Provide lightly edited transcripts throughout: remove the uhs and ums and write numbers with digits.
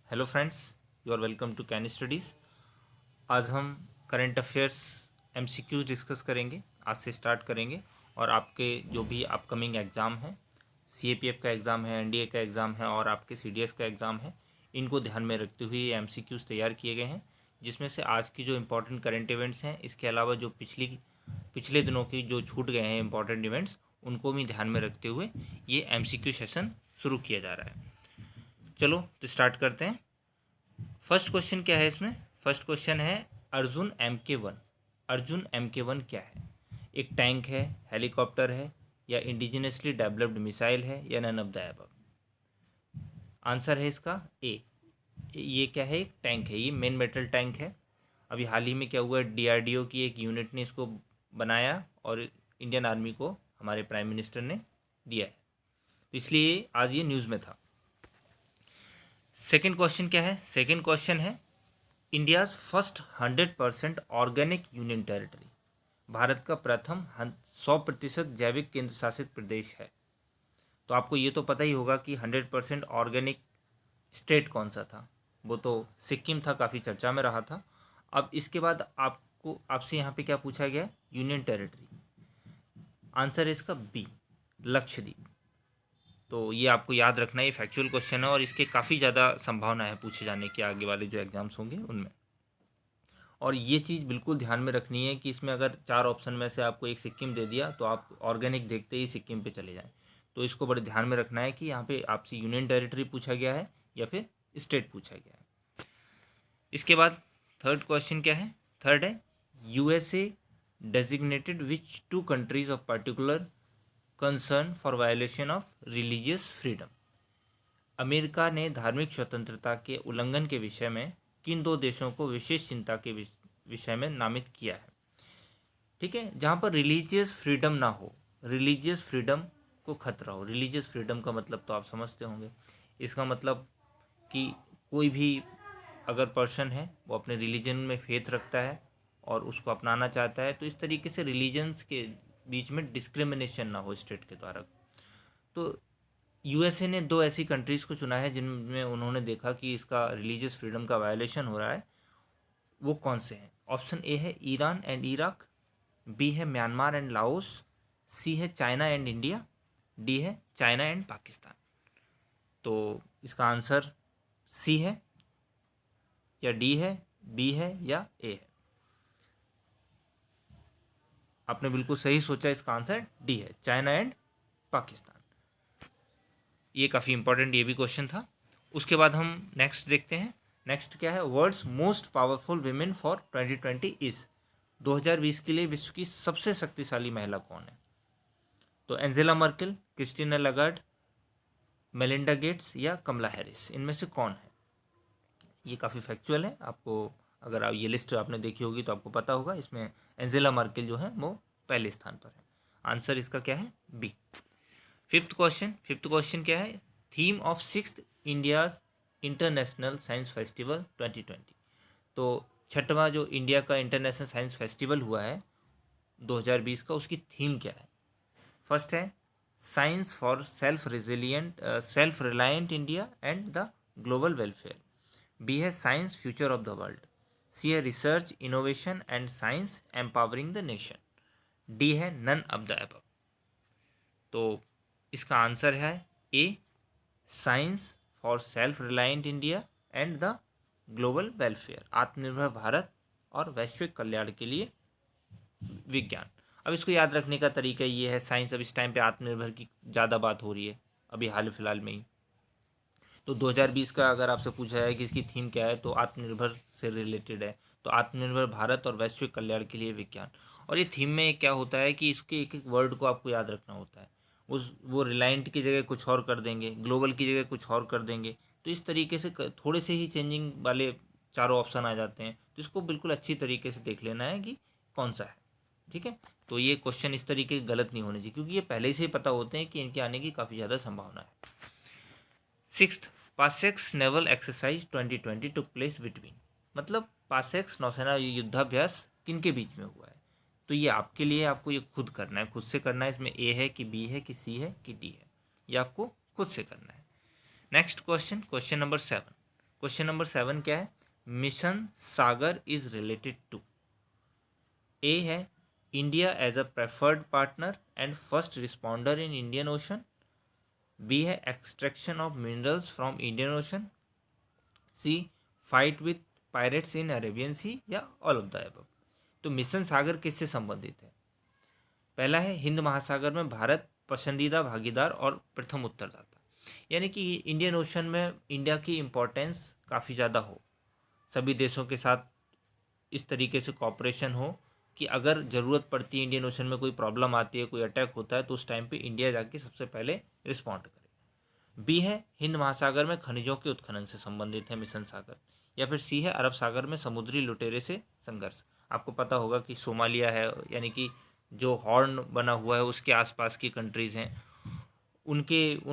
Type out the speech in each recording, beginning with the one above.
Hello friends, you are welcome to Can Studies. आज हम current affairs MCQ discuss करेंगे। आज से स्टार्ट करेंगे और आपके जो भी अपकमिंग एग्ज़ाम हैं, सीएपीएफ का एग्ज़ाम है, एनडीए का एग्ज़ाम है और आपके सीडीएस का एग्ज़ाम है, इनको ध्यान में रखते हुए ये एमसीक्यूज़ तैयार किए गए हैं, जिसमें से आज की जो इम्पोर्टेंट करंट इवेंट्स हैं, इसके अलावा जो पिछले दिनों की जो छूट गए हैं इंपॉर्टेंट इवेंट्स, उनको भी ध्यान में रखते हुए ये एमसीक्यू सेशन शुरू किया जा रहा है। चलो तो स्टार्ट करते हैं। फर्स्ट क्वेश्चन क्या है इसमें? फर्स्ट क्वेश्चन है अर्जुन MK1। अर्जुन MK1 क्या है? एक टैंक है, हेलीकॉप्टर है, या इंडिजिनसली डेवलप्ड मिसाइल है, या none of the above? Answer है इसका ए। ये क्या है? एक टैंक है, ये मेन मेटल टैंक है। अभी हाल ही में क्या हुआ, DRDO की एक यूनिट ने इसको बनाया और इंडियन आर्मी को हमारे प्राइम मिनिस्टर ने दिया है, तो इसलिए आज ये न्यूज़ में था। सेकेंड क्वेश्चन क्या है? सेकेंड क्वेश्चन है India's first 100% organic union territory. Bharat का प्रथम 100% जैविक केंद्र शासित प्रदेश है। तो आपको ये तो पता ही होगा कि 100% ऑर्गेनिक स्टेट कौन सा था। वो तो सिक्किम था, काफ़ी चर्चा में रहा था। अब इसके बाद आपसे यहाँ पे क्या पूछा गया? Union territory. आंसर है इसका बी, लक्षद्वीप। तो ये आपको याद रखना है, ये फैक्चुअल क्वेश्चन है और इसके काफ़ी ज़्यादा संभावना है पूछे जाने के आगे वाले जो एग्ज़ाम्स होंगे उनमें। और ये चीज़ बिल्कुल ध्यान में रखनी है कि इसमें अगर 4 ऑप्शन में से आपको एक सिक्किम दे दिया तो आप ऑर्गेनिक देखते ही सिक्किम पे चले जाएं। तो इसको बड़े ध्यान में रखना है कि यहाँ पे आपसे यूनियन टेरिटरी पूछा गया है या फिर स्टेट पूछा गया है। इसके बाद थर्ड क्वेश्चन क्या है? थर्ड है USA designated which 2 countries of particular concern for violation of religious freedom. America ने धार्मिक स्वतंत्रता के उल्लंघन के विषय में किन 2 देशों को विशेष चिंता के विषय में नामित किया है? ठीक है, जहाँ पर रिलीजियस फ्रीडम ना हो, रिलीजियस फ्रीडम को खतरा हो। रिलीजियस फ्रीडम का मतलब तो आप समझते होंगे। इसका मतलब कि कोई भी अगर पर्सन है वो अपने रिलीजन में फेथ रखता है और उसको अपनाना चाहता है, तो इस तरीके से रिलीजन्स के बीच में डिस्क्रिमिनेशन ना हो स्टेट के द्वारा। तो USA ने 2 ऐसी कंट्रीज़ को चुना है जिनमें उन्होंने देखा कि इसका रिलीजियस फ्रीडम का वायलेशन हो रहा है। वो कौन से हैं? ऑप्शन ए है ईरान एंड इराक, बी है म्यांमार एंड लाओस, सी है चाइना एंड इंडिया, डी है चाइना एंड पाकिस्तान। तो इसका आंसर सी है या डी है, बी है या ए है? आपने बिल्कुल सही सोचा, इसका आंसर डी है, चाइना एंड पाकिस्तान। ये काफ़ी इंपॉर्टेंट ये भी क्वेश्चन था। उसके बाद हम नेक्स्ट देखते हैं। नेक्स्ट क्या है? World's most powerful women for 2020 is. 2020 के लिए विश्व की सबसे शक्तिशाली महिला कौन है? तो Angela Merkel, Christine Lagarde, Melinda Gates या कमला हैरिस, इनमें से कौन है? ये काफ़ी फैक्चुअल है। आपको अगर आप ये लिस्ट आपने देखी होगी तो आपको पता होगा, इसमें एंजेला मर्केल जो है वो पहले स्थान पर है। आंसर इसका क्या है? बी। फिफ्थ क्वेश्चन क्या है? Theme of 6th India international science festival 2020। तो 6वां जो इंडिया का इंटरनेशनल साइंस फेस्टिवल हुआ है 2020 का, उसकी थीम क्या है? फर्स्ट है science for self reliant India and the global welfare, B है science future of the world, C है research innovation and science empowering the nation, D है नन ऑफ द अबव। तो इसका आंसर है A, science for self reliant India and the global welfare, Atmanirbhar Bharat और वैश्विक कल्याण के लिए विज्ञान। अब इसको याद रखने का तरीका ये है, साइंस अब इस टाइम पे आत्मनिर्भर की ज़्यादा बात हो रही है अभी हाल फिलहाल में ही। तो 2020 का अगर आपसे पूछा है कि इसकी थीम क्या है, तो आत्मनिर्भर से रिलेटेड है। तो आत्मनिर्भर भारत और वैश्विक कल्याण के लिए विज्ञान। और ये थीम में क्या होता है कि इसके एक एक वर्ड को आपको याद रखना होता है। वो रिलायंट की जगह कुछ और कर देंगे, ग्लोबल की जगह कुछ और कर देंगे, तो इस तरीके से थोड़े से ही चेंजिंग वाले चारों ऑप्शन आ जाते हैं। तो इसको बिल्कुल अच्छी तरीके से देख लेना है कि कौन सा है। ठीक है, तो ये क्वेश्चन इस तरीके गलत नहीं होने चाहिए, क्योंकि ये पहले से ही पता होते हैं कि इनके आने की काफ़ी ज़्यादा संभावना है। 6th PASSEX naval exercise 2020 took place between. मतलब पासेक्स नौसेना युद्धाभ्यास किन के बीच में हुआ है? तो ये आपके लिए, आपको ये खुद करना है, खुद से करना है। इसमें ए है कि बी है कि सी है कि डी है, ये आपको खुद से करना है। Next question, question number 7। Question number 7 क्या है? Mission Sagar is related to. A है India as a preferred partner and first responder in Indian Ocean. B है extraction of minerals from Indian Ocean. C fight with pirates in Arabian Sea, या all of the above. तो mission Sagar किससे संबंधित है? पहला है हिंद महासागर में भारत पसंदीदा भागीदार और प्रथम उत्तरदाता, यानी कि इंडियन ओशन में इंडिया की इम्पोर्टेंस काफ़ी ज़्यादा हो, सभी देशों के साथ इस तरीके से कॉपरेशन हो कि अगर ज़रूरत पड़ती है, इंडियन ओशन में कोई प्रॉब्लम आती है, कोई अटैक होता है, तो उस टाइम पे इंडिया जाके सबसे पहले रिस्पॉन्ड करे। बी है हिंद महासागर में खनिजों के उत्खनन से संबंधित है मिशन सागर। या फिर सी है अरब सागर में समुद्री लुटेरे से संघर्ष। आपको पता होगा कि सोमालिया है, यानी कि जो हॉर्न बना हुआ है उसके आसपास की कंट्रीज़ हैं, उन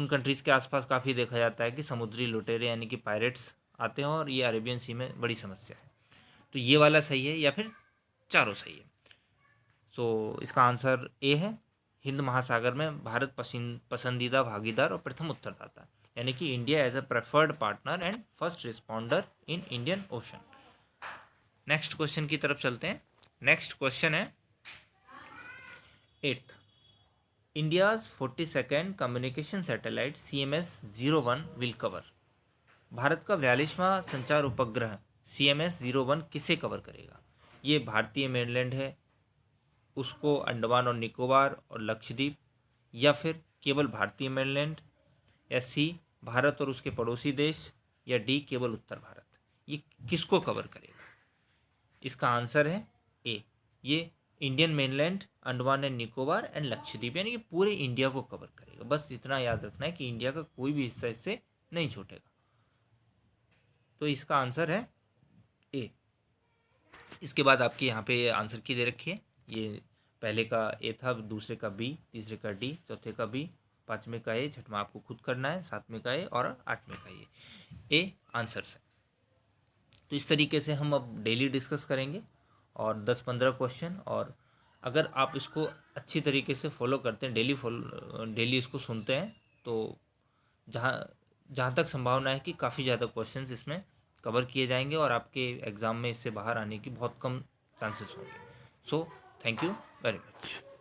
कंट्रीज़ के आसपास काफ़ी देखा जाता है कि समुद्री लुटेरे यानी कि पायरेट्स आते हैं, और ये अरेबियन सी में बड़ी समस्या है। तो ये वाला सही है या फिर चारों सही है? तो इसका आंसर ए है, हिंद महासागर में भारत पसंदीदा भागीदार और प्रथम उत्तरदाता, यानी कि India as a preferred partner and first responder in Indian Ocean. Next question की तरफ चलते हैं। नेक्स्ट क्वेश्चन है 8th। India's 42nd communication satellite CMS-01 will cover. Bharat का 42वां संचार उपग्रह CMS-01 किसे कवर करेगा? ये भारतीय मेनलैंड है, उसको अंडमान और निकोबार और लक्षद्वीप, या फिर केवल भारतीय मेनलैंड, या सी भारत और उसके पड़ोसी देश, या डी केवल उत्तर भारत। ये किसको कवर करेगा? इसका आंसर है ए, ये Indian mainland, Andaman and Nicobar and Lakshadweep, यानी कि पूरे इंडिया को कवर करेगा। बस इतना याद रखना है कि इंडिया का कोई भी हिस्सा इससे नहीं छूटेगा। तो इसका आंसर है ए। इसके बाद आपके यहाँ पे आंसर की दे रखी है, ये पहले का ए था, दूसरे का बी, तीसरे का डी, चौथे का बी, पाँचवें का ए, छठवां आपको खुद करना है, सातवें का ए और आठवें का ए आंसर्स है। तो इस तरीके से हम अब डेली डिस्कस करेंगे और 10-15 क्वेश्चन, और अगर आप इसको अच्छी तरीके से फॉलो करते हैं, डेली इसको सुनते हैं, तो जहाँ जहाँ तक संभावना है कि काफ़ी ज़्यादा क्वेश्चंस इसमें कवर किए जाएंगे और आपके एग्ज़ाम में इससे बाहर आने की बहुत कम चांसेस होंगे। So thank you very much.